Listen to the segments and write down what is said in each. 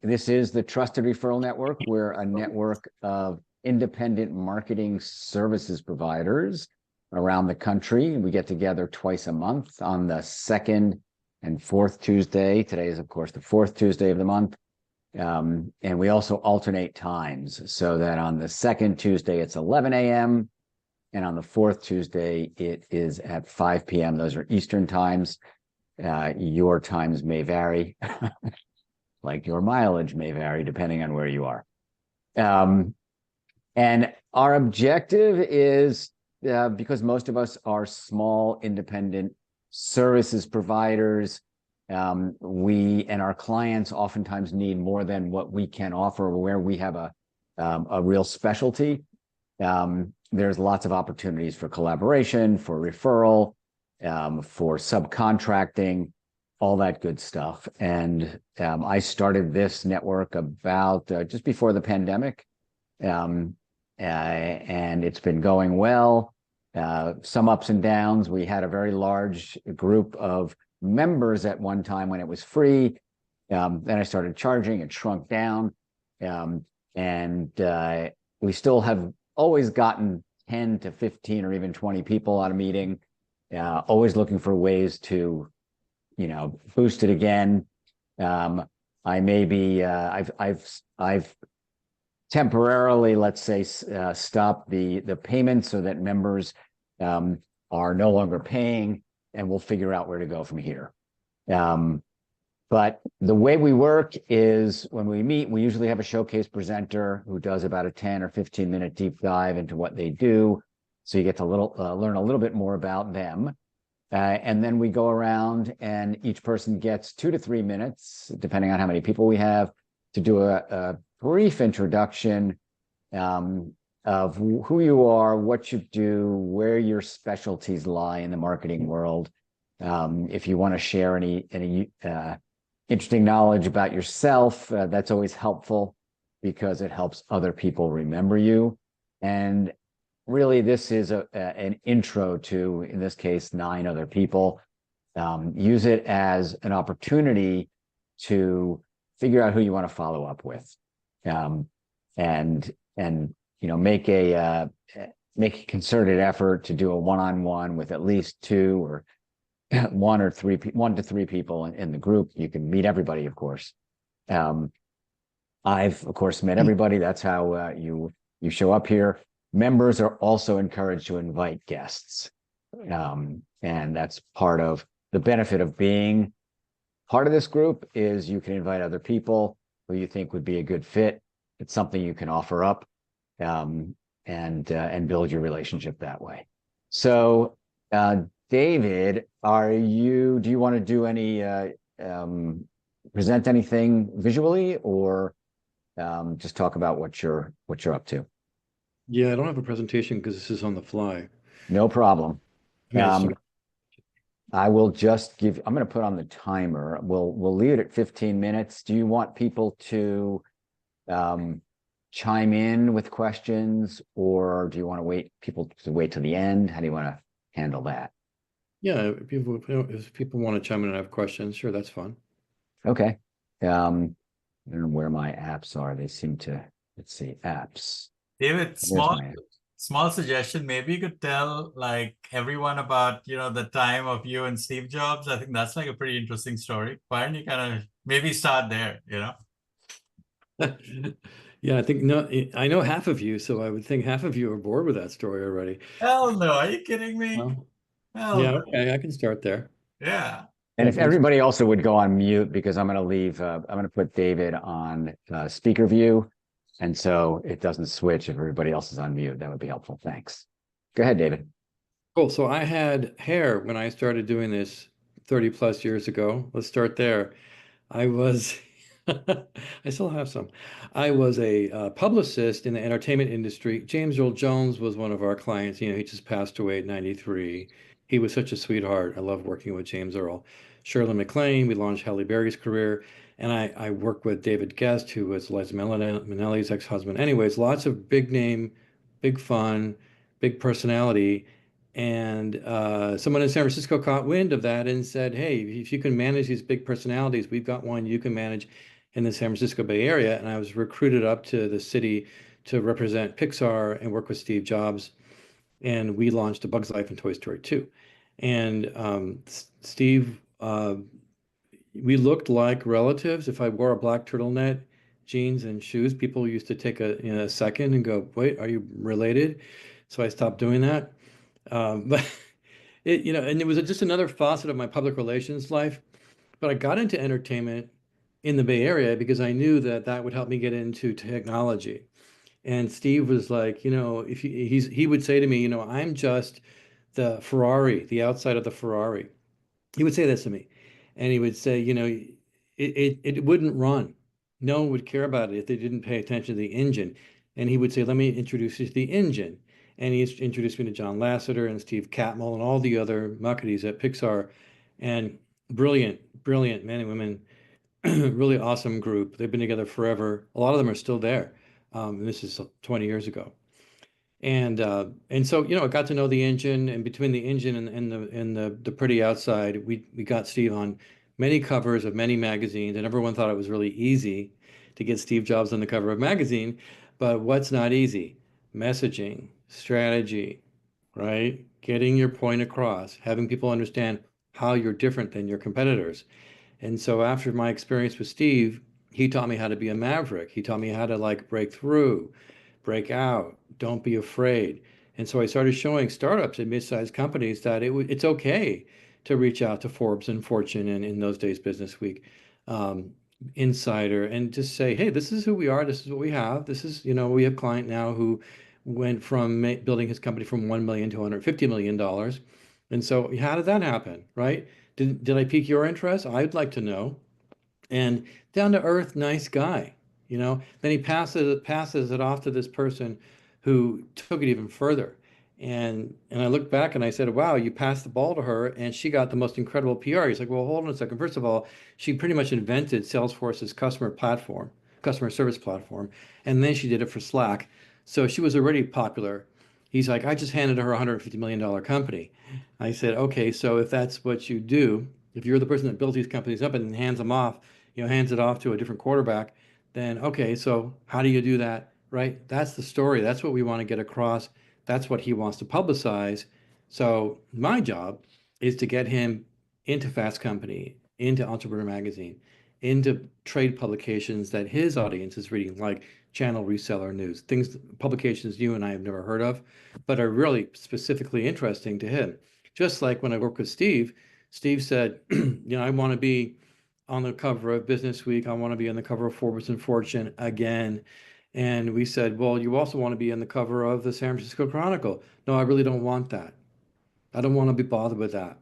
this is the Trusted Referral Network. We're a network of independent marketing services providers around the country. We get together twice a month on the second and fourth Tuesday. Today is, of course, the fourth Tuesday of the month. And we also alternate times so that on the second Tuesday, it's 11 a.m. And on the fourth Tuesday, it is at 5 p.m. Those are Eastern times. Your times may vary, like your mileage may vary depending on where you are. And our objective is, because most of us are small independent services providers, we and our clients oftentimes need more than what we can offer, where we have a real specialty. There's lots of opportunities for collaboration, for referral, for subcontracting, all that good stuff. And I started this network about just before the pandemic, and it's been going well. Some ups and downs. We had a very large group of members at one time when it was free. Then I started charging. It shrunk down, and we still have always gotten 10 to 15 or even 20 people at a meeting. Always looking for ways to, boost it again. I may be, I've temporarily, let's say, stopped the payments so that members are no longer paying, and we'll figure out where to go from here. But the way we work is when we meet, we usually have a showcase presenter who does about a 10 or 15-minute deep dive into what they do. So you get to learn a little bit more about them. And then we go around and each person gets 2 to 3 minutes, depending on how many people we have, to do a brief introduction of who you are, what you do, where your specialties lie in the marketing world. If you want to share any interesting knowledge about yourself, that's always helpful because it helps other people remember you. And really, this is an intro to, in this case, 9 other people. Use it as an opportunity to figure out who you want to follow up with, and make a concerted effort to do a one-on-one with at least 2 or 1 to 3 people in the group. You can meet everybody, of course. I've, of course, met everybody. That's how you show up here. Members are also encouraged to invite guests. And that's part of the benefit of being part of this group is you can invite other people who you think would be a good fit. It's something you can offer up, and build your relationship that way. So, David, do you want to do any, present anything visually, or just talk about what you're up to? Yeah, I don't have a presentation because this is on the fly. No problem. I will just I'm going to put on the timer. We'll leave it at 15 minutes. Do you want people to chime in with questions, or do you want to wait till the end? How do you want to handle that? Yeah, if people want to chime in and have questions, sure, that's fun. Okay. I don't know where my apps are. They seem to, let's see, apps. David, small suggestion. Maybe you could tell everyone about, the time of you and Steve Jobs. I think that's a pretty interesting story. Why don't you kind of maybe start there, Yeah, I know half of you, so I would think half of you are bored with that story already. Hell no, are you kidding me? Well, yeah, okay, I can start there. Yeah. And if everybody also would go on mute, because I'm going to put David on speaker view. And so it doesn't switch if everybody else is on mute. That would be helpful. Thanks. Go ahead, David. Cool. So I had hair when I started doing this 30 plus years ago. Let's start there. I still have some. I was a publicist in the entertainment industry. James Earl Jones was one of our clients. He just passed away at 93. He was such a sweetheart. I love working with James Earl. Shirley MacLaine, we launched Halle Berry's career. And I worked with David Guest, who was Liza Minnelli's ex-husband. Anyways, lots of big name, big fun, big personality. And someone in San Francisco caught wind of that and said, hey, if you can manage these big personalities, we've got one you can manage. in the San Francisco Bay Area, and I was recruited up to the city to represent Pixar and work with Steve Jobs. And we launched A Bug's Life and Toy Story 2. And Steve, we looked like relatives. If I wore a black turtleneck, jeans, and shoes, people used to take a second and go, "Wait, are you related?" So I stopped doing that. But and it was just another facet of my public relations life. But I got into entertainment in the Bay Area because I knew that that would help me get into technology. And Steve was like, if he would say to me, I'm just the Ferrari, the outside of the Ferrari. He would say this to me, and he would say, it wouldn't run. No one would care about it if they didn't pay attention to the engine. And he would say, let me introduce you to the engine. And he introduced me to John Lasseter and Steve Catmull and all the other muckaties at Pixar, and brilliant men and women, really awesome group. They've been together forever. A lot of them are still there. This is 20 years ago. And so I got to know the engine, and between the engine and the pretty outside, we got Steve on many covers of many magazines, and everyone thought it was really easy to get Steve Jobs on the cover of a magazine. But what's not easy? Messaging, strategy, right? Getting your point across, having people understand how you're different than your competitors. And so after my experience with Steve, he taught me how to be a maverick. He taught me how to break through, break out, don't be afraid. And so I started showing startups and mid-sized companies that it's okay to reach out to Forbes and Fortune, and in those days, Business Week, Insider, and just say, hey, this is who we are. This is what we have. This is, we have a client now who went from building his company from $1 million to $150 million. And so how did that happen, right? Did I pique your interest? I'd like to know. And down to earth, nice guy, Then he passes it off to this person who took it even further. And I looked back and I said, wow, you passed the ball to her and she got the most incredible PR. He's like, well, hold on a second. First of all, she pretty much invented Salesforce's customer service platform. And then she did it for Slack. So she was already popular. He's like, I just handed her a $150 million company. I said, okay, so if that's what you do, if you're the person that builds these companies up and hands them off, hands it off to a different quarterback, then okay, so how do you do that, right? That's the story. That's what we want to get across. That's what he wants to publicize. So my job is to get him into Fast Company, into Entrepreneur Magazine, into trade publications that his audience is reading, like Channel Reseller News, publications you and I have never heard of, but are really specifically interesting to him. Just like when I worked with Steve said, I want to be on the cover of Business Week. I want to be on the cover of Forbes and Fortune again. And we said, well, you also want to be on the cover of the San Francisco Chronicle. No, I really don't want that. I don't want to be bothered with that.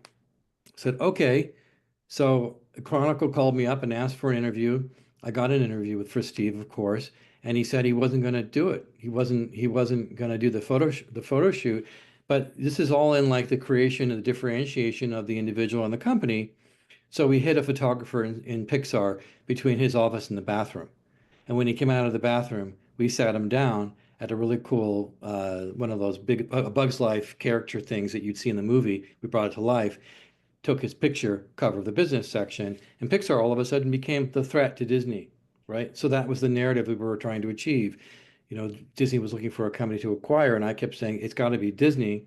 I said, okay. So the Chronicle called me up and asked for an interview. I got an interview for Steve, of course, and he said he wasn't going to do it. He wasn't going to do the photo shoot. But this is all in the creation and the differentiation of the individual and the company. So we hid a photographer in Pixar between his office and the bathroom. And when he came out of the bathroom, we sat him down at a really cool, one of those big Bug's Life character things that you'd see in the movie. We brought it to life, took his picture, cover of the business section, and Pixar all of a sudden became the threat to Disney, right? So that was the narrative we were trying to achieve. Disney was looking for a company to acquire, and I kept saying, it's got to be Disney.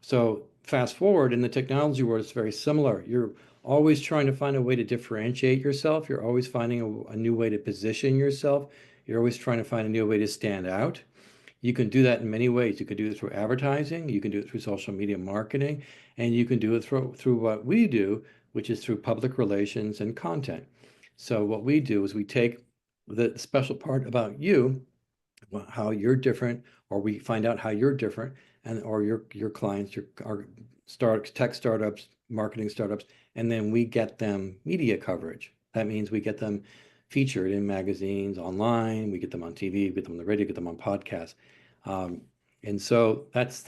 So fast forward, in the technology world, it's very similar. You're always trying to find a way to differentiate yourself. You're always finding a new way to position yourself. You're always trying to find a new way to stand out. You can do that in many ways. You can do it through advertising. You can do it through social media marketing. And you can do it through what we do, which is through public relations and content. So what we do is we take the special part about you, how you're different, or we find out how you're different, and or your clients, our tech startups, marketing startups, and then we get them media coverage. That means we get them featured in magazines, online, we get them on TV, we get them on the radio, get them on podcasts. And so that's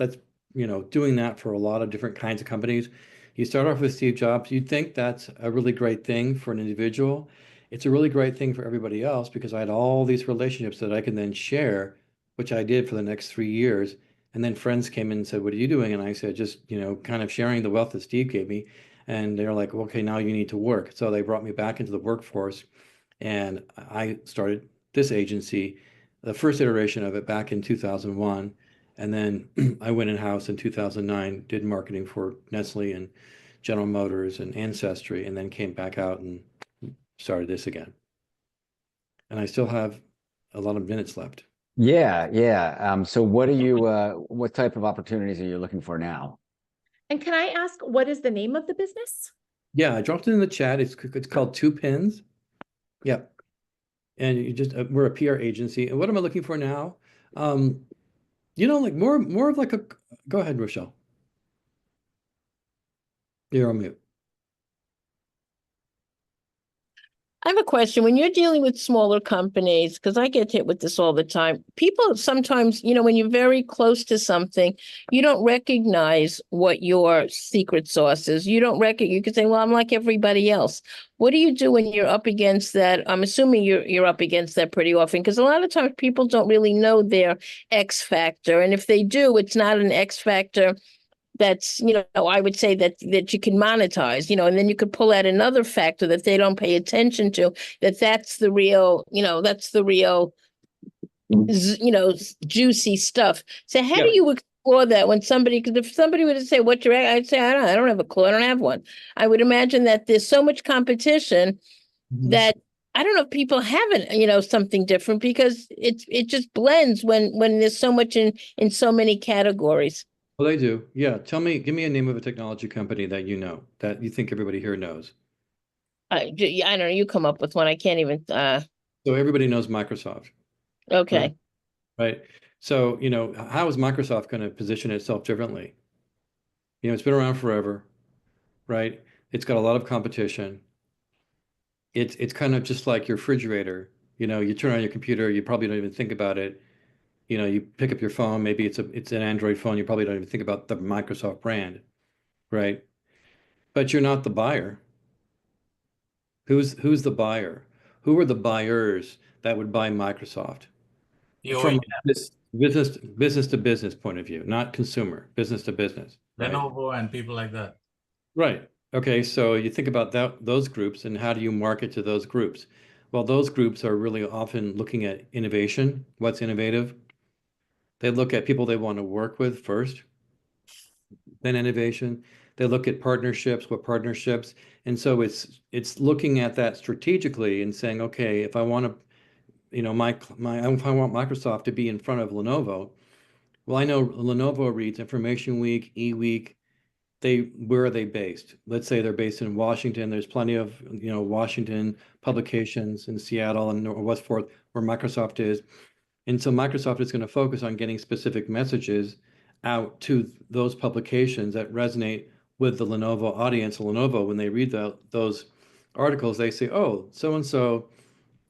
doing that for a lot of different kinds of companies. You start off with Steve Jobs, you'd think that's a really great thing for an individual. It's a really great thing for everybody else because I had all these relationships that I can then share, which I did for the next 3 years. And then friends came in and said, what are you doing? And I said, just, kind of sharing the wealth that Steve gave me. And they're like, okay, now you need to work. So they brought me back into the workforce. And I started this agency, the first iteration of it back in 2001. And then I went in-house in 2009, did marketing for Nestle and General Motors and Ancestry, and then came back out and started this again. And I still have a lot of minutes left. Yeah, yeah. So what are you, what type of opportunities are you looking for now? And can I ask, what is the name of the business? Yeah, I dropped it in the chat. It's called Two Pins. Yep. And you just we're a PR agency. And what am I looking for now? Like more of like a, go ahead, Rochelle. You're on mute. I have a question. When you're dealing with smaller companies, because I get hit with this all the time, people sometimes, when you're very close to something, you don't recognize what your secret sauce is. You don't recognize, you could say, well, I'm like everybody else. What do you do when you're up against that? I'm assuming you're up against that pretty often, because a lot of times people don't really know their X factor. And if they do, it's not an X factor that's, I would say that you can monetize, and then you could pull out another factor that they don't pay attention to, that's the real, juicy stuff. So how do you explore that when somebody, because if somebody were to say, what's your, I'd say, I don't have a clue. I don't have one. I would imagine that there's so much competition that I don't know if people haven't, something different, because it just blends when there's so much in so many categories. Well, they do. Yeah. Give me a name of a technology company that you know, that you think everybody here knows. I don't know. You come up with one. I can't even. So everybody knows Microsoft. Okay. Right. So, how is Microsoft going to position itself differently? It's been around forever, right? It's got a lot of competition. It's kind of just like your refrigerator. You turn on your computer, you probably don't even think about it. You pick up your phone, maybe it's an Android phone, you probably don't even think about the Microsoft brand, right? But you're not the buyer. Who's the buyer? Who are the buyers that would buy Microsoft? From this business to business point of view, not consumer, business to business. Right? Lenovo and people like that. Right. Okay, so you think about those groups, and how do you market to those groups? Well, those groups are really often looking at innovation, what's innovative. They look at people they want to work with first, then innovation. They look at partnerships, what partnerships. And so it's looking at that strategically and saying, okay, if I want to, if I want Microsoft to be in front of Lenovo, well, I know Lenovo reads Information Week, eWeek. Where are they based? Let's say they're based in Washington. There's plenty of, Washington publications in Seattle and Westport where Microsoft is. And so Microsoft is going to focus on getting specific messages out to those publications that resonate with the Lenovo audience. Lenovo, when they read those articles, they say, oh, so-and-so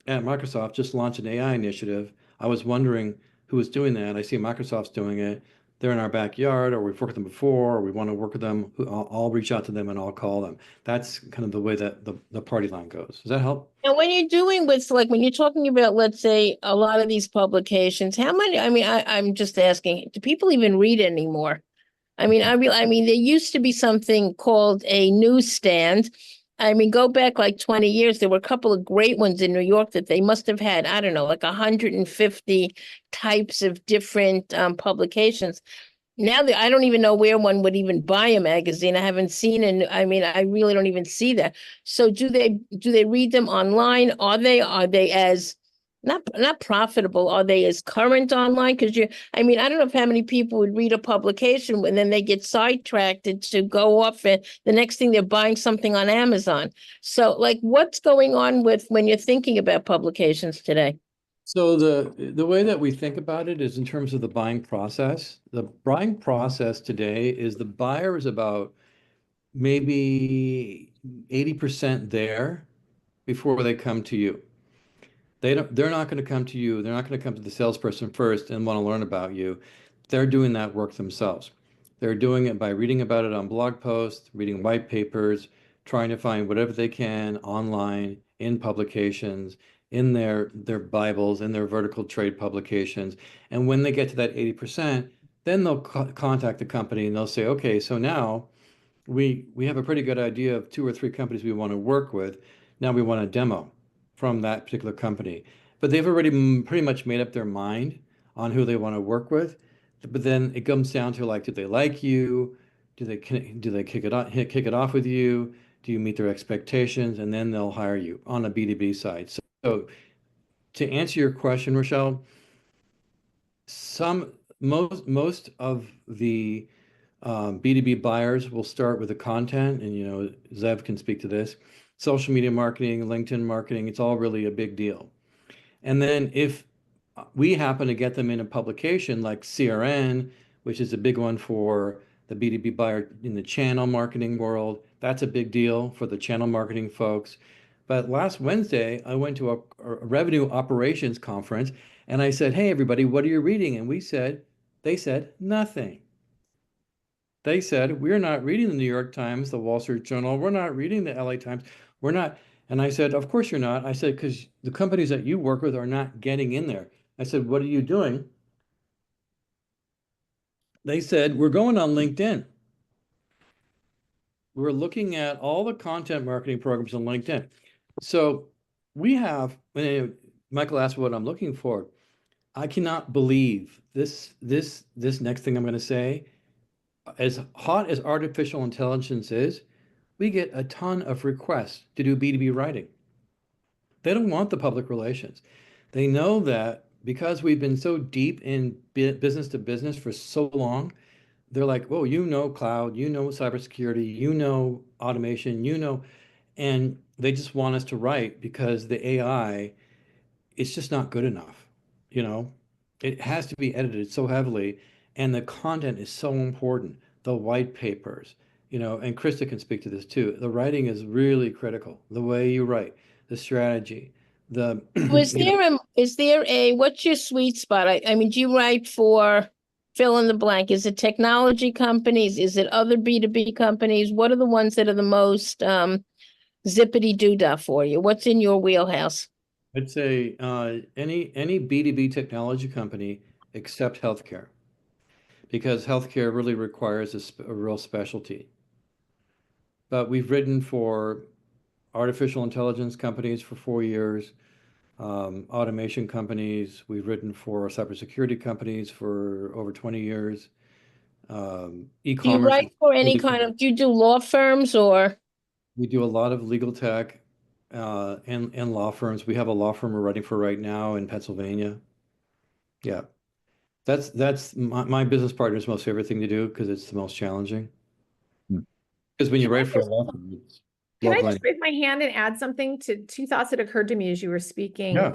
at Microsoft just launched an AI initiative. I was wondering who was doing that. I see Microsoft's doing it. They're in our backyard, or we've worked with them before, or we want to work with them. I'll reach out to them and I'll call them. That's kind of the way that the party line goes. Does that help? And when you're doing with, like, when you're talking about, let's say, a lot of these publications, how many, I'm just asking, do people even read anymore? I mean, there used to be something called a newsstand. Go back like 20 years, there were a couple of great ones in New York that they must have had, I don't know, like 150 types of different publications. Now that I don't even know where one would even buy a magazine. I haven't seen it. I really don't even see that. So do they read them online? Are they as not profitable? Are they as current online? Because I don't know if how many people would read a publication and then they get sidetracked to go off, and the next thing they're buying something on Amazon. So, like, what's going on with when you're thinking about publications today? So the way that we think about it is in terms of the buying process. The buying process today is the buyer is about maybe 80% there before they come to you. They're not going to come to you. They're not going to come to the salesperson first and want to learn about you. They're doing that work themselves. They're doing it by reading about it on blog posts, reading white papers, trying to find whatever they can online, in publications, in their Bibles, in their vertical trade publications. And when they get to that 80%, then they'll contact the company and they'll say, okay, so now we have a pretty good idea of 2 or 3 companies we want to work with. Now we want a demo. from that particular company, but they've already pretty much made up their mind on who they want to work with. But then it comes down to like, do they like you? Do they kick it off with you? Do you meet their expectations? And then they'll hire you on a B2B side. So to answer your question, Rochelle, most of the B2B buyers will start with the content, and Zev can speak to this. Social media marketing, LinkedIn marketing, it's all really a big deal. And then if we happen to get them in a publication like TRN, which is a big one for the B2B buyer in the channel marketing world, that's a big deal for the channel marketing folks. But last Wednesday, I went to a revenue operations conference and I said, hey, everybody, what are you reading? And they said, nothing. They said, we're not reading the New York Times, the Wall Street Journal. We're not reading the LA Times. We're not. And I said, of course you're not. I said, because the companies that you work with are not getting in there. I said, what are you doing? They said, we're going on LinkedIn. We're looking at all the content marketing programs on LinkedIn. So we have, Michael asked what I'm looking for. I cannot believe this next thing I'm going to say. As hot as artificial intelligence is, we get a ton of requests to do B2B writing. They don't want the public relations. They know that because we've been so deep in business to business for so long, they're like, oh, cloud, cybersecurity, automation, and they just want us to write because the AI, it's just not good enough. It has to be edited so heavily, and the content is so important. The white papers, and Krista can speak to this too. The writing is really critical. The way you write, the strategy, Is there what's your sweet spot? I mean, do you write for fill in the blank? Is it technology companies? Is it other B2B companies? What are the ones that are the most zippity doo-dah for you? What's in your wheelhouse? I'd say any B2B technology company except healthcare, because healthcare really requires a real specialty. But we've written for artificial intelligence companies for 4 years, automation companies. We've written for cybersecurity companies for over 20 years. E-commerce. Do you write for do you do law firms or? We do a lot of legal tech and law firms. We have a law firm we're writing for right now in Pennsylvania. Yeah. That's my business partner's most favorite thing to do because it's the most challenging. Because when you write for a law firm, it's Can I just raise my hand and add something to two thoughts that occurred to me as you were speaking? Yeah.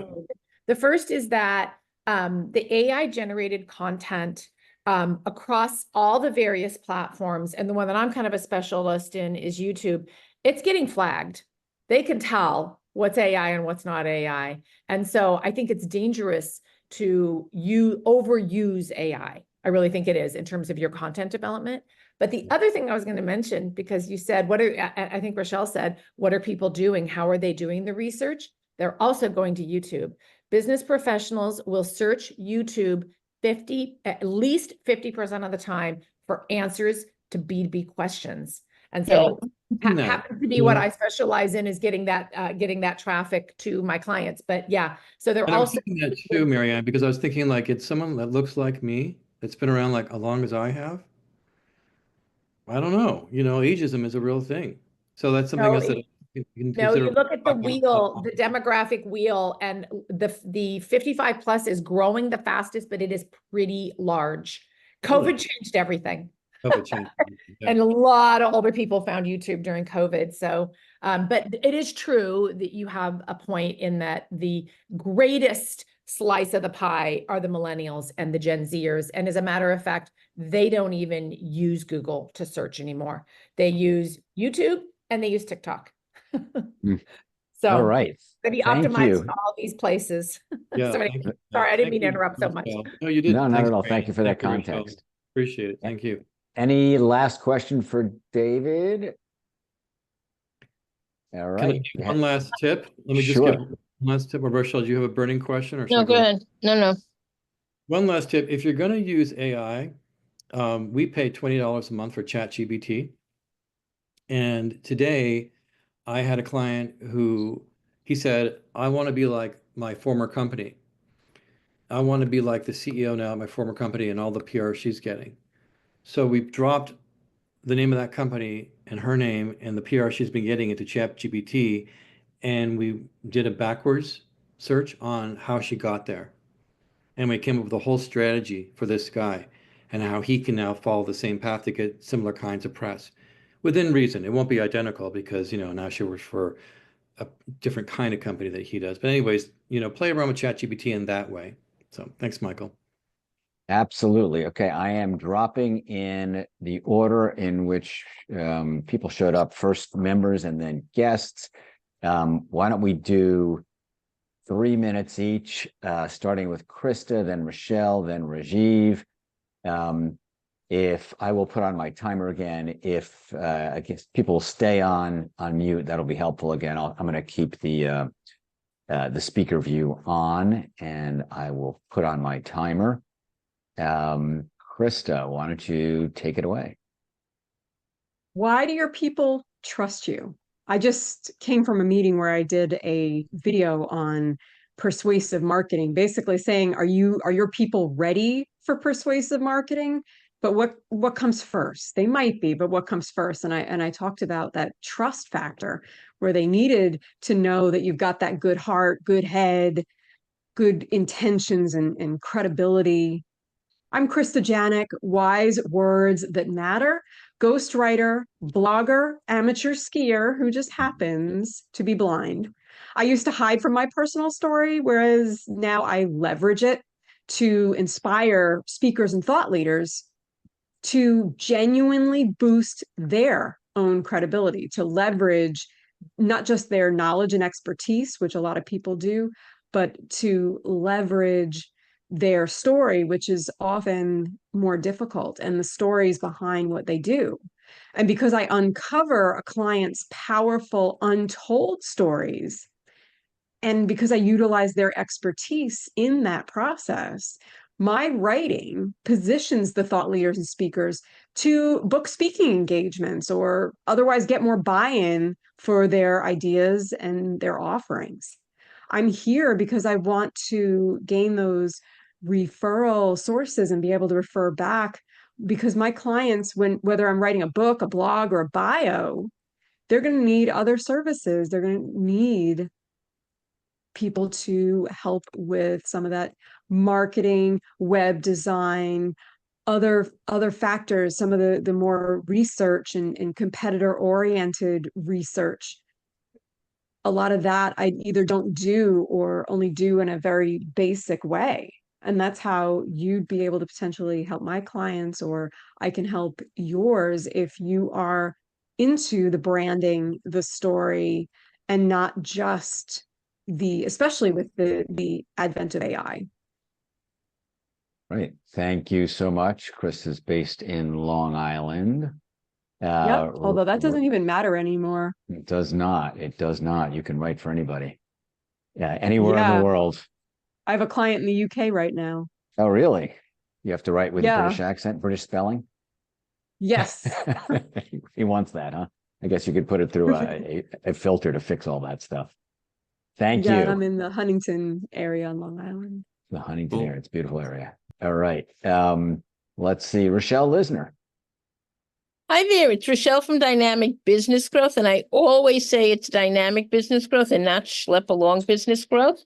The first is that the AI generated content across all the various platforms, and the one that I'm kind of a specialist in is YouTube. It's getting flagged. They can tell what's AI and what's not AI. And so I think it's dangerous to overuse AI. I really think it is in terms of your content development. But the other thing I was going to mention, because you said, I think Rochelle said, what are people doing? How are they doing the research? They're also going to YouTube. Business professionals will search YouTube at least 50% of the time for answers to B2B questions. And so happens to be what I specialize in, is getting that traffic to my clients. But yeah, so they're also thinking that too, Marianne, because I was thinking like it's someone that looks like me, that's been around like as long as I have. I don't know. Ageism is a real thing. So that's something else that you can consider. No, you look at the wheel, the demographic wheel, and the 55 plus is growing the fastest, but it is pretty large. COVID changed everything. COVID changed. Yeah. And a lot of older people found YouTube during COVID. So, but it is true that you have a point in that the greatest slice of the pie are the millennials and the Gen Zers. And as a matter of fact, they don't even use Google to search anymore. They use YouTube and they use TikTok. So all right. To be optimized for all these places. Yeah. Sorry, I didn't mean to interrupt so much. No, you did. No, not at all. Thank you for that context. Appreciate it. Thank you. Any last question for David? All right. One last tip. Let me just give one last tip. Or Rochelle, do you have a burning question? Or no, go ahead. No. One last tip. If you're going to use AI, we pay $20 a month for ChatGPT. And today I had a client who He said, I want to be like my former company. I want to be like the CEO now at my former company and all the PR she's getting. So we dropped the name of that company and her name and the PR she's been getting into ChatGPT, and we did a backwards search on how she got there. And we came up with a whole strategy for this guy and how he can now follow the same path to get similar kinds of press within reason. It won't be identical because, you know, now she works for a different kind of company that he does. But anyways, you know, play around with ChatGPT in that way. So thanks, Michael. Absolutely. Okay, I am dropping in the order in which people showed up, first members and then guests. Why don't we do 3 minutes each, starting with Krista, then Rochelle, then Rajiv. If I will put on my timer again, if I guess people will stay on mute, that'll be helpful. Again, I'm going to keep the speaker view on, and I will put on my timer. Krista, why don't you take it away? Why do your people trust you? I just came from a meeting where I did a video on persuasive marketing, basically saying, are your people ready for persuasive marketing? But what comes first? They might be, but what comes first? And I talked about that trust factor where they needed to know that you've got that good heart, good head, good intentions and credibility. I'm Krista Giannak, wise words that matter, ghostwriter, blogger, amateur skier who just happens to be blind. I used to hide from my personal story, whereas now I leverage it to inspire speakers and thought leaders to genuinely boost their own credibility, to leverage not just their knowledge and expertise, which a lot of people do, but to leverage their story, which is often more difficult, and the stories behind what they do. And because I uncover a client's powerful untold stories, and because I utilize their expertise in that process, my writing positions the thought leaders and speakers to book speaking engagements or otherwise get more buy-in for their ideas and their offerings. I'm here because I want to gain those referral sources and be able to refer back, because my clients, whether I'm writing a book, a blog, or a bio, they're going to need other services. They're going to need people to help with some of that marketing, web design, other factors, some of the more research and competitor oriented research. A lot of that I either don't do or only do in a very basic way. And that's how you'd be able to potentially help my clients, or I can help yours if you are into the branding, the story, and not just especially with the advent of AI. Right. Thank you so much. Chris is based in Long Island. Yep. Although that doesn't even matter anymore. It does not. It does not. You can write for anybody. Yeah, anywhere in the world. I have a client in the UK right now. Oh, really? You have to write with a British accent, British spelling? Yes. He wants that, huh? I guess you could put it through a filter to fix all that stuff. Thank you. Yeah, I'm in the Huntington area on Long Island. The Huntington area. It's a beautiful area. All right. Let's see. Rochelle Lisner. Hi there, it's Rochelle from Dynamic Business Growth, and I always say it's dynamic business growth and not schlep along business growth.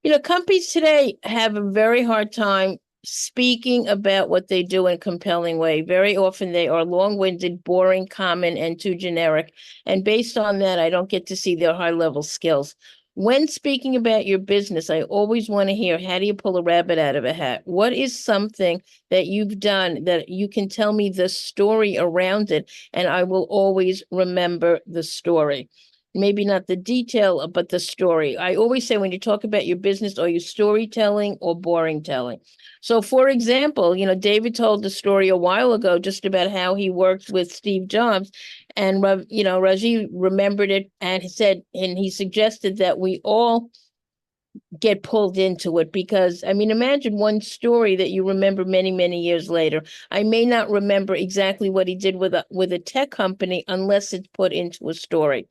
You know, companies today have a very hard time speaking about what they do in a compelling way. Very often they are long-winded, boring, common, and too generic. And based on that, I don't get to see their high-level skills. When speaking about your business, I always want to hear, how do you pull a rabbit out of a hat? What is something that you've done that you can tell me the story around it, and I will always remember the story? Maybe not the detail, but the story. I always say when you talk about your business, are you storytelling or boring telling? So, for example, you know, David told the story a while ago just about how he worked with Steve Jobs, and, you know, Rajiv remembered it and he suggested that we all get pulled into it, because, I mean, imagine one story that you remember many, many years later. I may not remember exactly what he did with a tech company unless it's put into a story.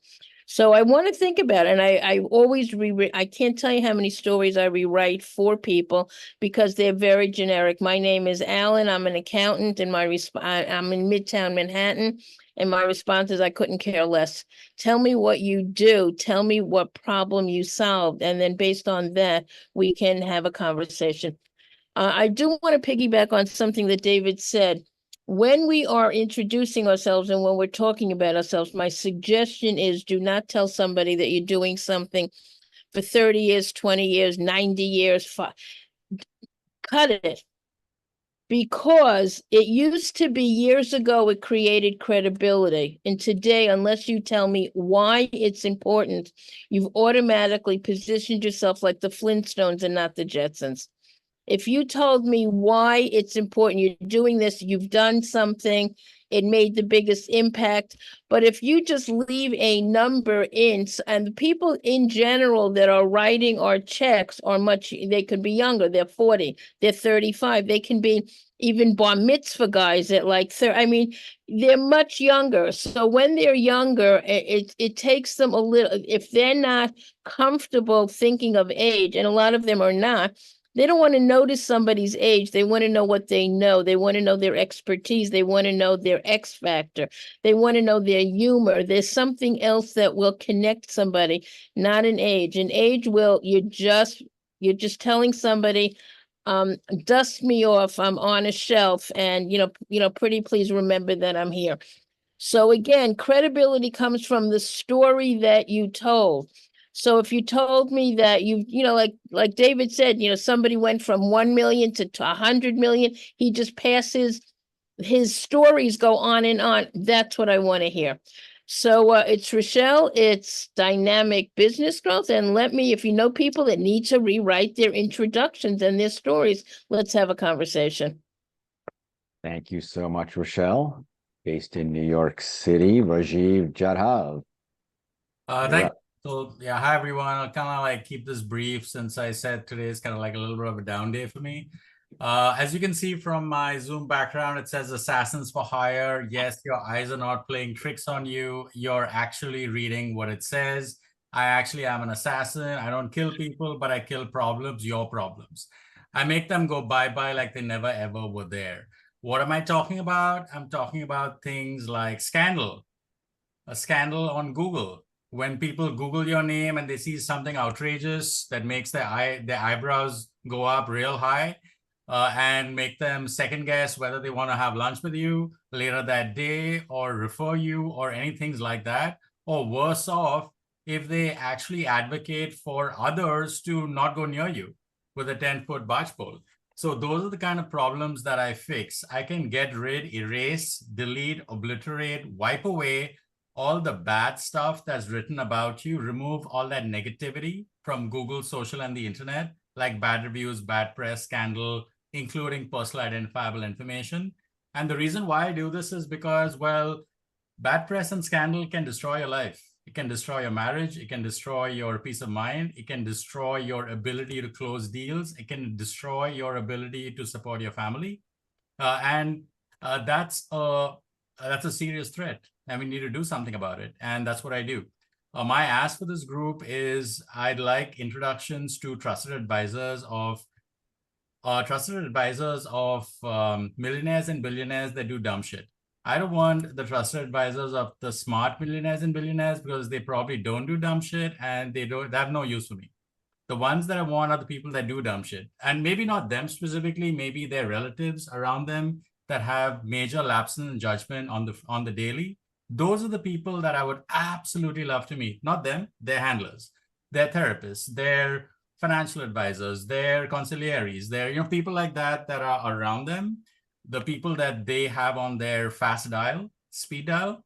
So I want to think about it. And I always I can't tell you how many stories I rewrite for people because they're very generic. My name is Alan. I'm an accountant, and I'm in Midtown Manhattan. And my response is, I couldn't care less. Tell me what you do. Tell me what problem you solved. And then based on that, we can have a conversation. I do want to piggyback on something that David said. When we are introducing ourselves and when we're talking about ourselves, my suggestion is do not tell somebody that you're doing something for 30 years, 20 years, 90 years. Cut it. Because it used to be years ago, it created credibility. And today, unless you tell me why it's important, you've automatically positioned yourself like the Flintstones and not the Jetsons. If you told me why it's important, you're doing this, you've done something, it made the biggest impact. But if you just leave a number in, and the people in general that are writing our checks are they could be younger, they're 40, they're 35, they can be even bar mitzvah guys at like 30. I mean, they're much younger. So when they're younger, it takes them a little, if they're not comfortable thinking of age, and a lot of them are not, they don't want to notice somebody's age. They want to know what they know. They want to know their expertise. They want to know their X factor. They want to know their humor. There's something else that will connect somebody, not an age. An age you're just telling somebody, dust me off. I'm on a shelf, and pretty please remember that I'm here. So again, credibility comes from the story that you told. So if you told me that like David said, somebody went from 1 million to 100 million, he just passes, his stories go on and on. That's what I want to hear. So it's Rochelle, it's dynamic business growth. And if you know people that need to rewrite their introductions and their stories, let's have a conversation. Thank you so much, Rochelle. Based in New York City, Rajiv Jadhav. Thank you. So yeah, hi everyone. I'll kind of like keep this brief since I said today is kind of like a little bit of a down day for me. As you can see from my Zoom background, it says assassins for hire. Yes, your eyes are not playing tricks on you. You're actually reading what it says. I actually am an assassin. I don't kill people, but I kill problems, your problems. I make them go bye-bye like they never ever were there. What am I talking about? I'm talking about things like scandal. A scandal on Google. When people Google your name and they see something outrageous that makes their eyebrows go up real high and make them second guess whether they want to have lunch with you later that day or refer you or anything like that, or worse off, if they actually advocate for others to not go near you with a 10-foot barge pole. So those are the kind of problems that I fix. I can get rid, erase, delete, obliterate, wipe away all the bad stuff that's written about you, remove all that negativity from Google, social, and the internet, like bad reviews, bad press, scandal, including personal identifiable information. And the reason why I do this is because, well, bad press and scandal can destroy your life. It can destroy your marriage. It can destroy your peace of mind. It can destroy your ability to close deals. It can destroy your ability to support your family. And that's a serious threat. And we need to do something about it. And that's what I do. My ask for this group is I'd like introductions to trusted advisors of millionaires and billionaires that do dumb shit. I don't want the trusted advisors of the smart millionaires and billionaires because they probably don't do dumb shit and they have no use for me. The ones that I want are the people that do dumb shit. And maybe not them specifically, maybe their relatives around them that have major lapses in judgment on the daily. Those are the people that I would absolutely love to meet. Not them, their handlers, their therapists, their financial advisors, their consiglieres, their people like that are around them, the people that they have on their fast dial, speed dial.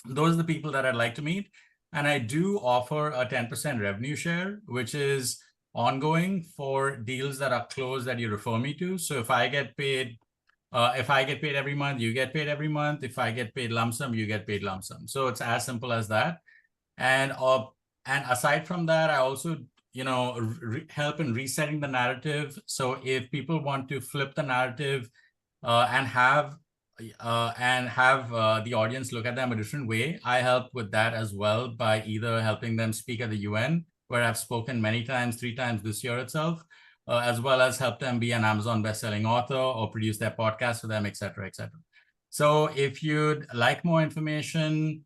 Those are the people that I'd like to meet. And I do offer a 10% revenue share, which is ongoing for deals that are closed that you refer me to. So if I get paid every month, you get paid every month. If I get paid lump sum, you get paid lump sum. So it's as simple as that. And aside from that, I also, help in resetting the narrative. So if people want to flip the narrative and have, and have the audience look at them a different way. I help with that as well by either helping them speak at the UN, where I've spoken many times, 3 times this year itself, as well as help them be an Amazon bestselling author or produce their podcast for them, et cetera, et cetera. So if you'd like more information,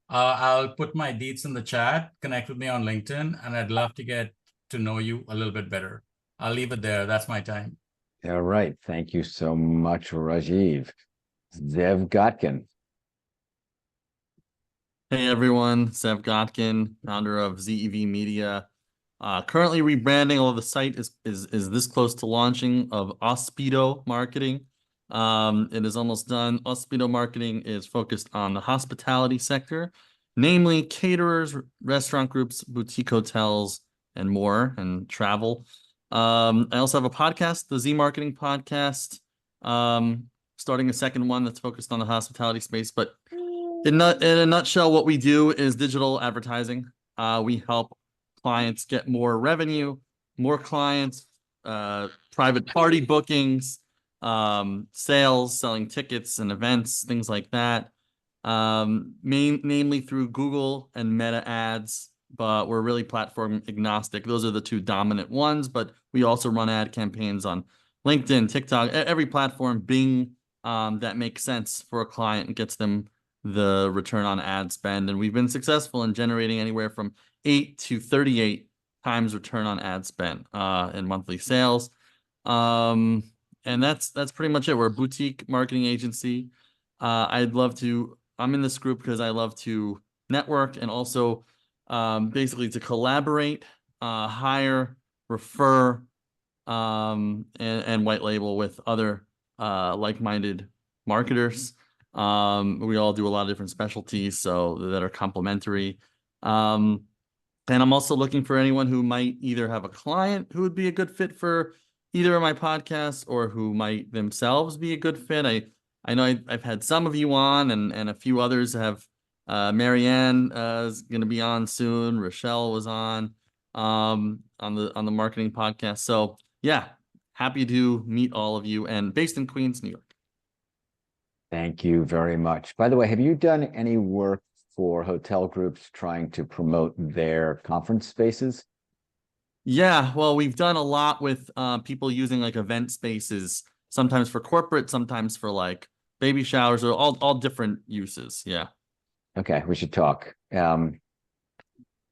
I'll put my deets in the chat, connect with me on LinkedIn, and I'd love to get to know you a little bit better. I'll leave it there. That's my time. All right. Thank you so much, Rajiv. Zev Gotkin. Hey everyone, Zev Gotkin, founder of ZEV Media. Currently rebranding, although the site is this close to launching, of Auspido Marketing. It is almost done. Auspido Marketing is focused on the hospitality sector, namely caterers, restaurant groups, boutique hotels, and more, and travel. I also have a podcast, the Z Marketing Podcast, starting a second one that's focused on the hospitality space. But in a nutshell, what we do is digital advertising. We help clients get more revenue, more clients, private party bookings, sales, selling tickets and events, things like that. Namely through Google and Meta ads, but we're really platform agnostic. Those are the 2 dominant ones, but we also run ad campaigns on LinkedIn, TikTok, every platform, Bing, that makes sense for a client and gets them the return on ad spend. And we've been successful in generating anywhere from 8 to 38 times return on ad spend in monthly sales. And that's pretty much it. We're a boutique marketing agency. I'm in this group because I love to network and also basically to collaborate, hire, refer, and white label with other like-minded marketers. We all do a lot of different specialties that are complementary. And I'm also looking for anyone who might either have a client who would be a good fit for either of my podcasts or who might themselves be a good fit. I know I've had some of you on, and a few others have. Marianne is going to be on soon. Rochelle was on the marketing podcast. So yeah, happy to meet all of you, and based in Queens, New York. Thank you very much. By the way, have you done any work for hotel groups trying to promote their conference spaces? Yeah, well, we've done a lot with people using like event spaces, sometimes for corporate, sometimes for like baby showers, or all different uses. Yeah. Okay, we should talk. I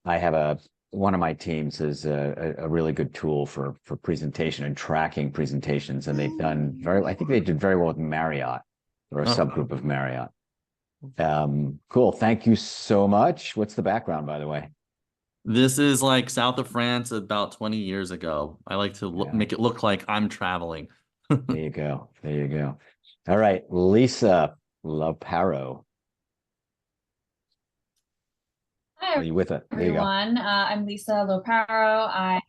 have one of my teams is a really good tool for presentation and tracking presentations, and they've done I think they did very well with Marriott, or a subgroup of Marriott. Cool. Thank you so much. What's the background, by the way? This is like south of France about 20 years ago. I like to make it look like I'm traveling. There you go. There you go. All right, Lisa LoParo. Hi, Are you with it? There you go. everyone. I'm Lisa LoParo.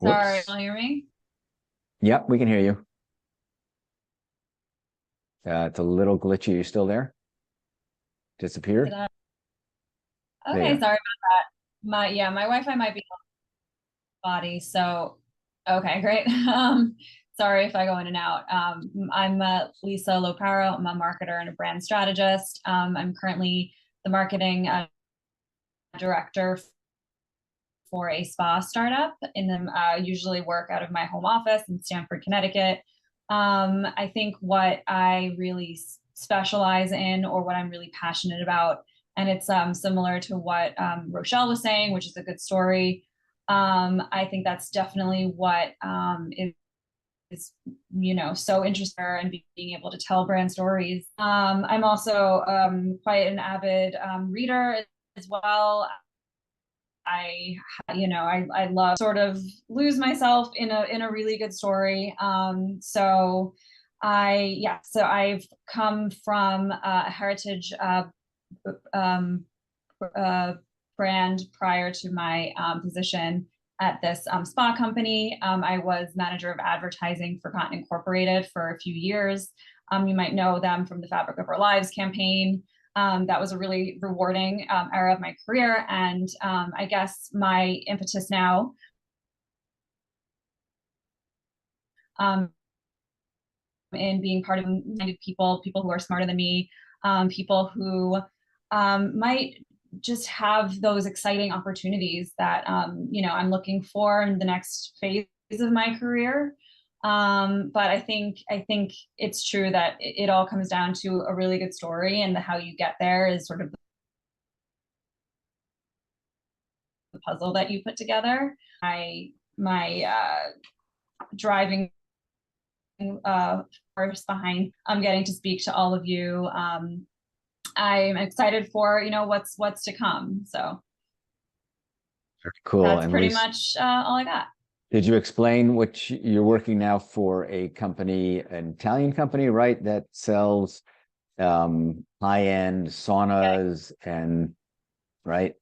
Sorry, can you hear me? Yep, we can hear you. It's a little glitchy. Are you still there? Disappeared? Okay, sorry about that. My Wi-Fi might be on body, so okay, great. Sorry if I go in and out. I'm Lisa LoParo. I'm a marketer and a brand strategist. I'm currently the marketing director for a spa startup, and usually work out of my home office in Stamford, Connecticut. I think what I really specialize in, or what I'm really passionate about, and it's similar to what Rochelle was saying, which is a good story. I think that's definitely what is so interesting, and being able to tell brand stories. I'm also quite an avid reader as well. I love sort of lose myself in a really good story. So I've come from a heritage brand prior to my position at this spa company. I was manager of advertising for Cotton Incorporated for a few years. You might know them from the Fabric of Our Lives campaign. That was a really rewarding era of my career. And I guess my impetus now in being part of minded people who are smarter than me, people who might just have those exciting opportunities that I'm looking for in the next phase of my career. But I think it's true that it all comes down to a really good story, and how you get there is sort of the puzzle that you put together. My driving force behind getting to speak to all of you. I'm excited for what's to come. So very cool. that's And pretty much all I got. Did you explain what you're working now for? A company, an Italian company, right, that sells high-end saunas and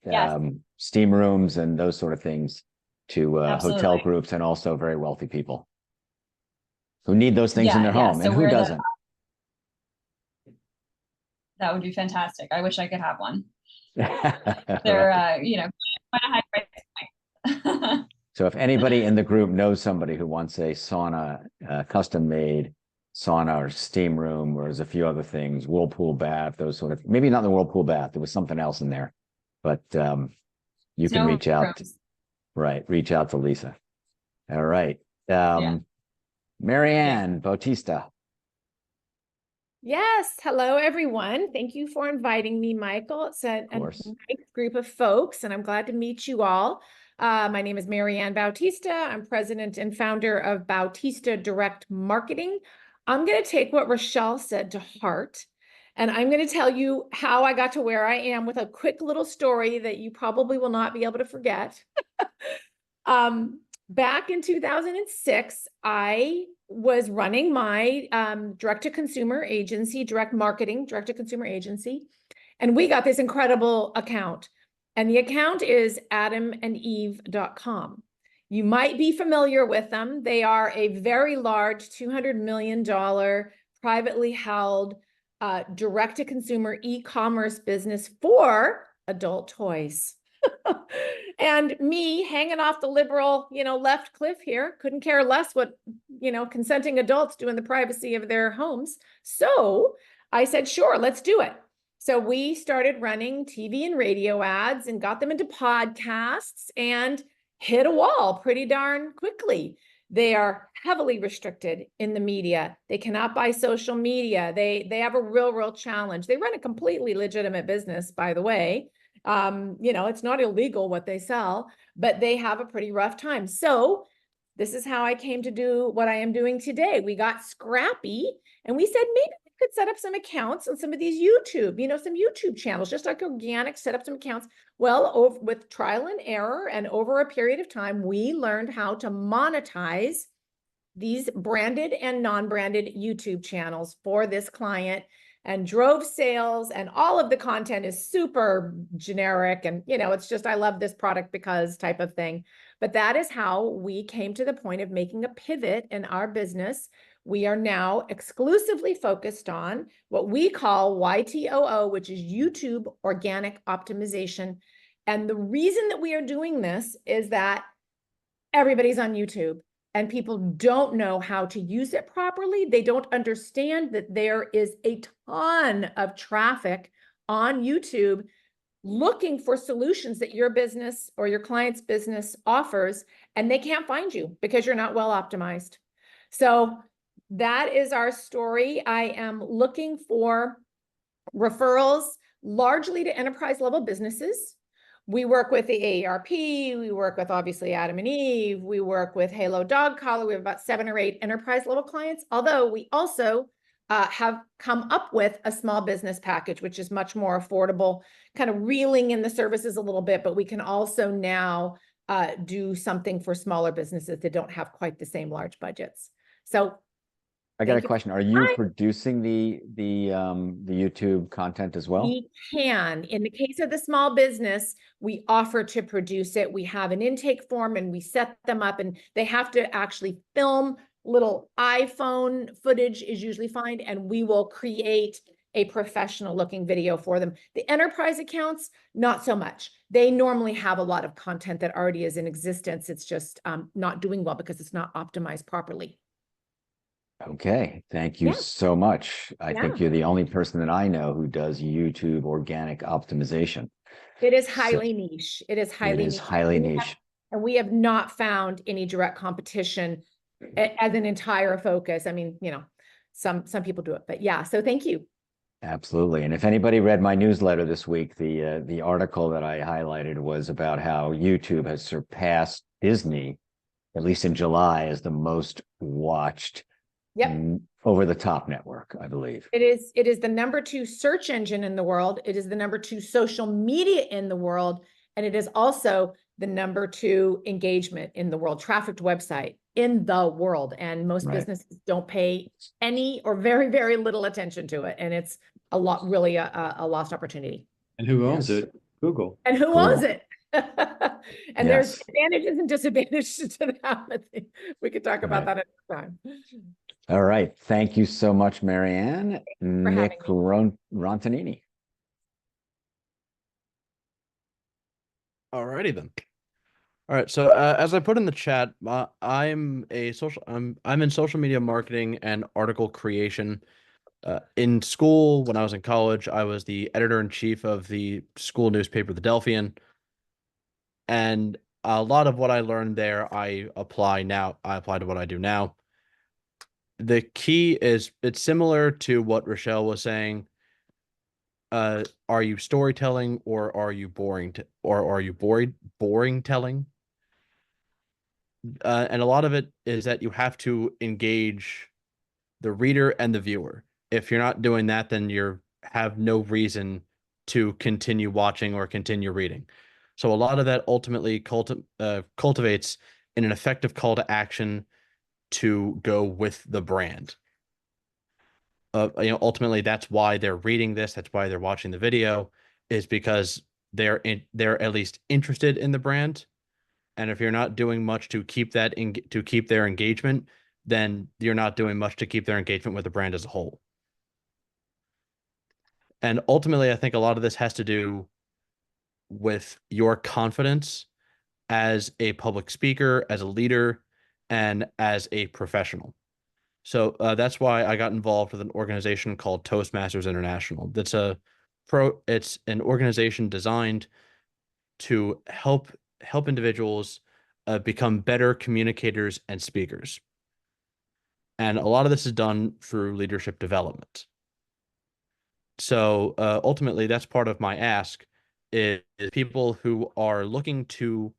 Yes. Steam rooms and those sort of things to hotel Absolutely. groups and also very wealthy people who need those things in their home. So and who doesn't? That would be fantastic. I wish I could have one. Right. They're quite a high price point. So if anybody in the group knows somebody who wants a sauna, custom made sauna or steam room, or there's a few other things, whirlpool bath, those sort of, maybe not the whirlpool bath, there was something else in there, but you can reach out. Reach out to Lisa. All right. Marianne Bautista. Yes. Hello, everyone. Thank you for inviting me, Michael. It's a nice group of folks, and I'm glad to meet you all. My name is Marianne Bautista. I'm president and founder of Bautista Direct Marketing. I'm going to take what Rochelle said to heart, and I'm going to tell you how I got to where I am with a quick little story that you probably will not be able to forget. Back in 2006, I was running my direct-to-consumer agency, direct marketing, direct-to-consumer agency, and we got this incredible account. And the account is adamandeve.com. You might be familiar with them. They are a very large $200 million privately held direct-to-consumer e-commerce business for adult toys. And me hanging off the liberal, left cliff here, couldn't care less what, consenting adults do in the privacy of their homes. So I said, sure, let's do it. So we started running TV and radio ads and got them into podcasts and hit a wall pretty darn quickly. They are heavily restricted in the media. They cannot buy social media. They have a real challenge. They run a completely legitimate business, by the way. It's not illegal what they sell, but they have a pretty rough time. So this is how I came to do what I am doing today. We got scrappy and we said, maybe we could set up some accounts on some of these YouTube, some YouTube channels, just like organic, set up some accounts. Well, with trial and error and over a period of time, we learned how to monetize these branded and non-branded YouTube channels for this client, and drove sales, and all of the content is super generic. And, it's just, I love this product because type of thing. But that is how we came to the point of making a pivot in our business. We are now exclusively focused on what we call YTOO, which is YouTube Organic Optimization. And the reason that we are doing this is that everybody's on YouTube. And people don't know how to use it properly. They don't understand that there is a ton of traffic on YouTube looking for solutions that your business or your client's business offers, and they can't find you because you're not well optimized. So that is our story. I am looking for referrals largely to enterprise level businesses. We work with the AARP, we work with obviously Adam and Eve, we work with Halo Dog Collar. We have about 7 or 8 enterprise level clients, although we also have come up with a small business package, which is much more affordable, kind of reeling in the services a little bit, but we can also now do something for smaller businesses that don't have quite the same large budgets. So I got a question. Are you producing the YouTube content as well? We can. In the case of the small business, we offer to produce it. We have an intake form and we set them up, and they have to actually film. Little iPhone footage is usually fine, and we will create a professional looking video for them. The enterprise accounts, not so much. They normally have a lot of content that already is in existence. It's just not doing well because it's not optimized properly. Okay, thank you Yeah. so much. I think Yeah. you're the only person that I know who does YouTube organic optimization. It is So highly niche. It is it highly is niche. highly And we have- niche. And we have not found any direct competition as an entire focus. I mean, some people do it, but yeah. So thank you. Absolutely. And if anybody read my newsletter this week, the article that I highlighted was about how YouTube has surpassed Disney, at least in July, as the most watched Yep. over-the-top network, I believe. It is the number 2 search engine in the world. It is the number 2 social media in the world. And it is also the number 2 engagement in the world, trafficked website in the world. And most businesses don't pay any or very, very little attention to it. And it's really a lost opportunity. And who owns it? Google. And who owns it? And there's Yes. advantages and disadvantages to that. I think we could talk about that another time. All right. Thank you so much, Marianne. for having Nick Rontanini. Alrighty then. All right. So as I put in the chat, I'm in social media marketing and article creation. In school, when I was in college, I was the editor-in-chief of the school newspaper, The Delphian. And a lot of what I learned there, I apply to what I do now. The key is it's similar to what Rochelle was saying. Are you storytelling or are you boring telling? And a lot of it is that you have to engage the reader and the viewer. If you're not doing that, then you have no reason to continue watching or continue reading. So a lot of that ultimately cultivates in an effective call to action to go with the brand. Ultimately, that's why they're reading this. That's why they're watching the video, is because they're at least interested in the brand. And if you're not doing much to keep their engagement, then you're not doing much to keep their engagement with the brand as a whole. And ultimately, I think a lot of this has to do with your confidence as a public speaker, as a leader, and as a professional. So that's why I got involved with an organization called Toastmasters International. It's an organization designed to help individuals become better communicators and speakers. And a lot of this is done through leadership development. So ultimately, that's part of my ask is people who are looking to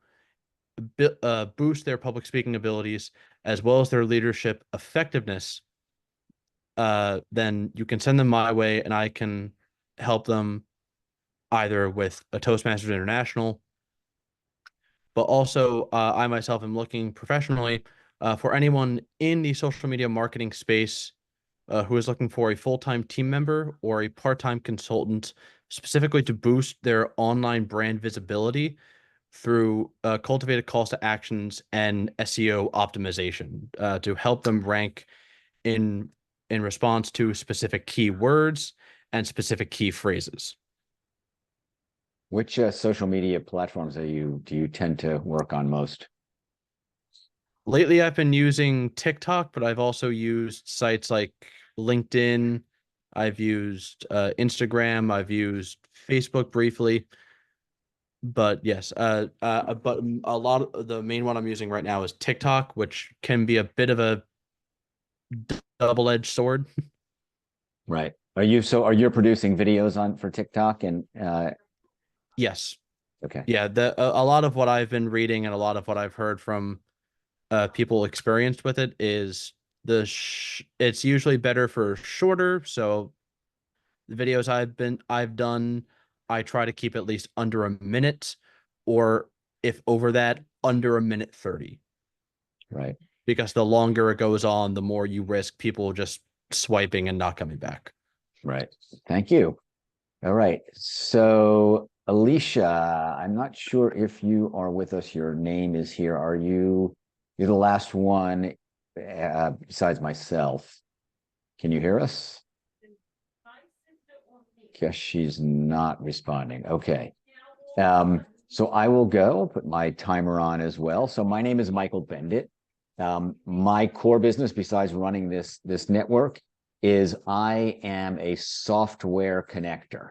boost their public speaking abilities as well as their leadership effectiveness. Then you can send them my way and I can help them either with a Toastmasters International, but also I myself am looking professionally for anyone in the social media marketing space who is looking for a full-time team member or a part-time consultant specifically to boost their online brand visibility through cultivated calls to actions and SEO optimization to help them rank in response to specific keywords and specific key phrases. Which social media platforms do you tend to work on most? Lately, I've been using TikTok, but I've also used sites like LinkedIn. I've used Instagram. I've used Facebook briefly. But yes, but a lot of the main one I'm using right now is TikTok, which can be a bit of a double-edged sword. Right. Are you producing videos for TikTok and Yes. Okay. Yeah, a lot of what I've been reading and a lot of what I've heard from people experienced with it is it's usually better for shorter. So the videos I've done, I try to keep at least under a minute, or if over that, under a minute 30. Right. Because the longer it goes on, the more you risk people just swiping and not coming back. Right. Thank you. All right. So Alicia, I'm not sure if you are with us. Your name is here. You're the last one besides myself. Can you hear us? Guess she's not responding. Okay. So I will put my timer on as well. So my name is Michael Bendit. My core business, besides running this network, is I am a software connector.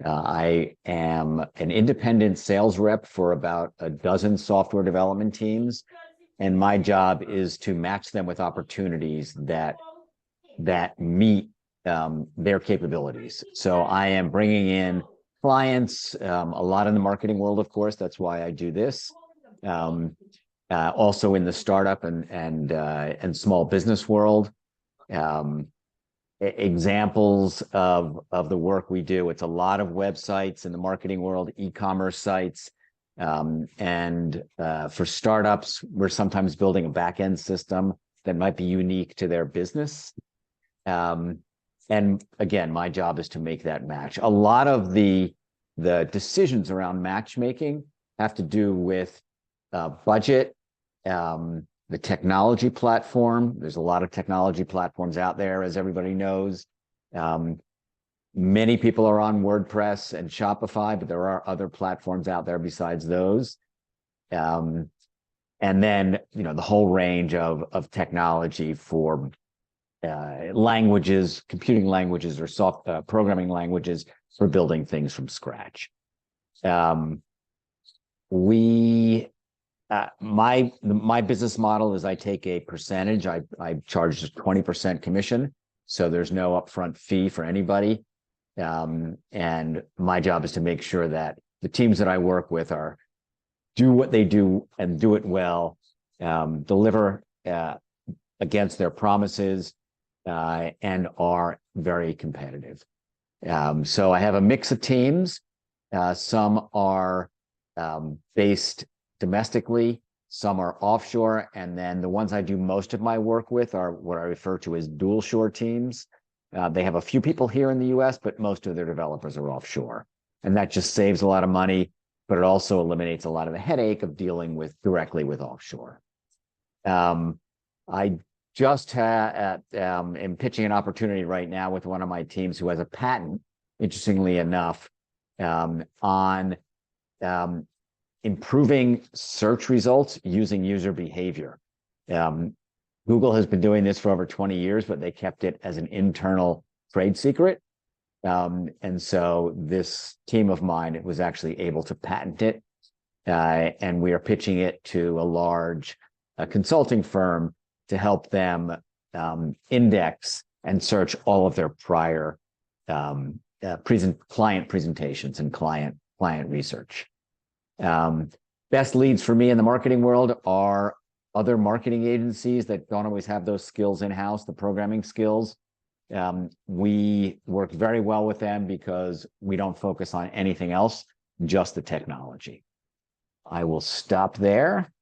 I am an independent sales rep for about a dozen software development teams, and my job is to match them with opportunities that meet their capabilities. So I am bringing in clients, a lot in the marketing world, of course. That's why I do this. Also in the startup and small business world. Examples of the work we do. It's a lot of websites in the marketing world, e-commerce sites. And for startups, we're sometimes building a back-end system that might be unique to their business. And again, my job is to make that match. A lot of the decisions around matchmaking have to do with budget, the technology platform. There's a lot of technology platforms out there, as everybody knows. Many people are on WordPress and Shopify, but there are other platforms out there besides those. And then, the whole range of technology for languages, computing languages, or programming languages for building things from scratch. My business model is I take a percentage. I charge 20% commission, so there's no upfront fee for anybody. And my job is to make sure that the teams that I work with do what they do and do it well, deliver against their promises, and are very competitive. So I have a mix of teams. Some are based domestically, some are offshore, and then the ones I do most of my work with are what I refer to as dual shore teams. They have a few people here in the US, but most of their developers are offshore. And that just saves a lot of money, but it also eliminates a lot of the headache of dealing directly with offshore. I just am pitching an opportunity right now with one of my teams who has a patent, interestingly enough, on improving search results using user behavior. Google has been doing this for over 20 years, but they kept it as an internal trade secret. And so this team of mine was actually able to patent it. And we are pitching it to a large consulting firm to help them index and search all of their prior client presentations and client research. Best leads for me in the marketing world are other marketing agencies that don't always have those skills in-house, the programming skills. We work very well with them because we don't focus on anything else, just the technology. I will stop there,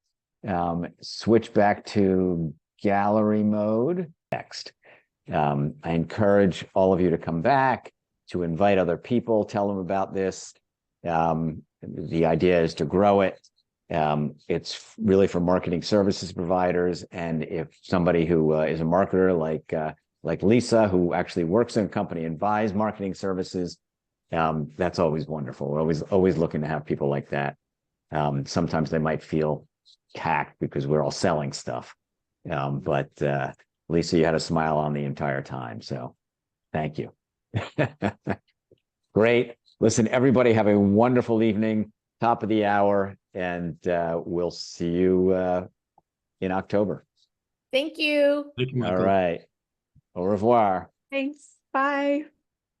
switch back to gallery mode next. I encourage all of you to come back, to invite other people, tell them about this. The idea is to grow it. It's really for marketing services providers. And if somebody who is a marketer like Lisa, who actually works in a company and buys marketing services, that's always wonderful. We're always looking to have people like that. Sometimes they might feel tacked because we're all selling stuff. But Lisa, you had a smile on the entire time. So thank you. Great. Listen, everybody have a wonderful evening, top of the hour, and we'll see you in October. Thank you. Thank you, Michael. All right. Au revoir. Thanks. Bye.